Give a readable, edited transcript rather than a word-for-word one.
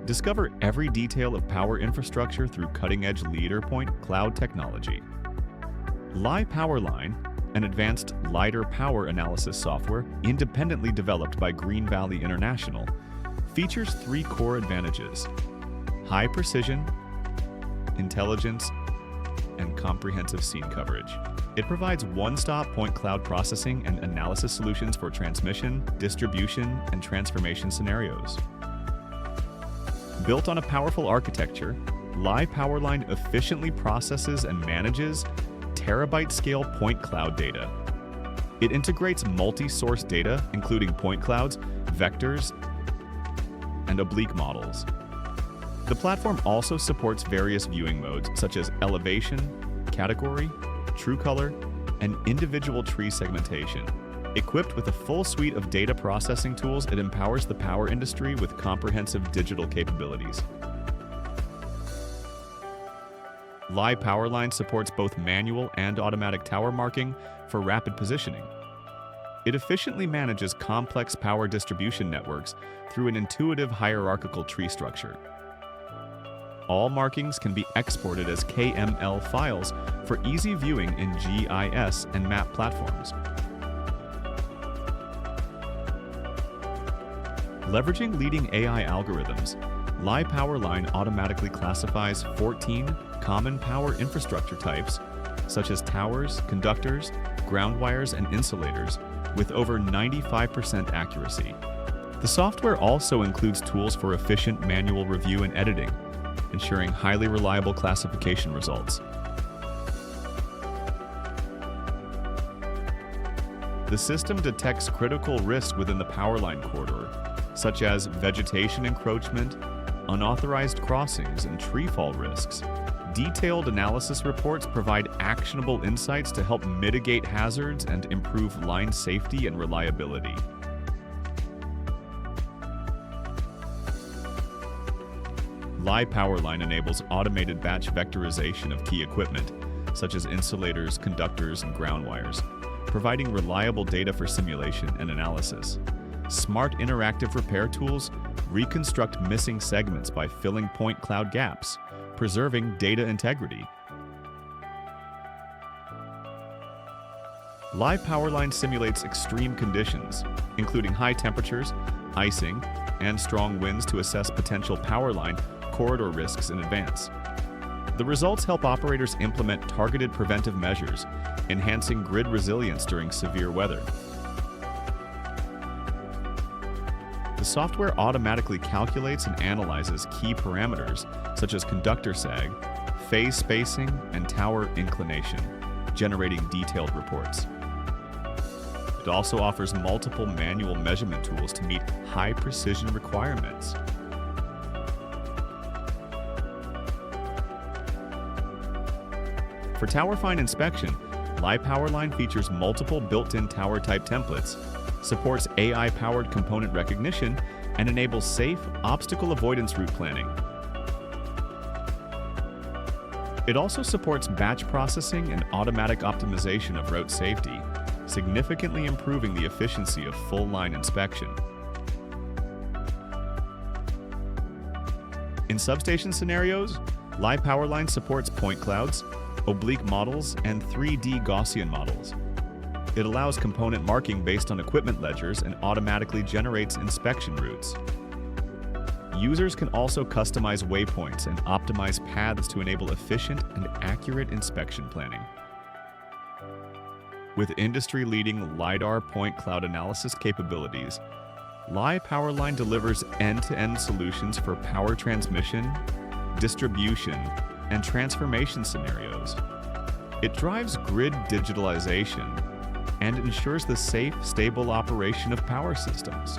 Discover every detail of power infrastructure through cutting-edge LiDAR point cloud technology. LiPowerline, an advanced LiDAR power analysis software independently developed by GreenValley International, features three core advantages: high precision, intelligence, and comprehensive scene coverage. It provides one-stop point cloud processing and analysis solutions for transmission, distribution, and transformation scenarios. Built on a powerful architecture, LiPowerline efficiently processes and manages terabyte-scale point cloud data. It integrates multi-source data, including point clouds, vectors, and oblique models. The platform also supports various viewing modes, such as elevation, category, true color, and individual tree segmentation. Equipped with a full suite of data processing tools, it empowers the power industry with comprehensive digital capabilities. LiPowerline supports both manual and automatic tower marking for rapid positioning. It efficiently manages complex power distribution networks through an intuitive hierarchical tree structure. All markings can be exported as KML files for easy viewing in GIS and map platforms. Leveraging leading AI algorithms, LiPowerline automatically classifies 14 common power infrastructure types, such as towers, conductors, ground wires, and insulators, with over 95% accuracy. The software also includes tools for efficient manual review and editing, ensuring highly reliable classification results. The system detects critical risks within the Powerline corridor, such as vegetation encroachment, unauthorized crossings, and tree fall risks. Detailed analysis reports provide actionable insights to help mitigate hazards and improve line safety and reliability. LiPowerline enables automated batch vectorization of key equipment, such as insulators, conductors, and ground wires, providing reliable data for simulation and analysis. Smart interactive repair tools reconstruct missing segments by filling point cloud gaps, preserving data integrity. LiPowerline simulates extreme conditions, including high temperatures, icing, and strong winds to assess potential power line corridor risks in advance. The results help operators implement targeted preventive measures, enhancing grid resilience during severe weather. The software automatically calculates and analyzes key parameters such as conductor sag, phase spacing, and tower inclination, generating detailed reports. It also offers multiple manual measurement tools to meet high-precision requirements. For tower-fine inspection, LiPowerline features multiple built-in tower-type templates, supports AI-powered component recognition, and enables safe obstacle-avoidance route planning. It also supports batch processing and automatic optimization of route safety, significantly improving the efficiency of full-line inspection. In substation scenarios, LiPowerline supports point clouds, oblique models, and 3D Gaussian models. It allows component marking based on equipment ledgers and automatically generates inspection routes. Users can also customize waypoints and optimize paths to enable efficient and accurate inspection planning. With industry-leading LiDAR point cloud analysis capabilities, LiPowerline delivers end-to-end solutions for power transmission, distribution, and transformation scenarios. It drives grid digitalization and ensures the safe, stable operation of power systems.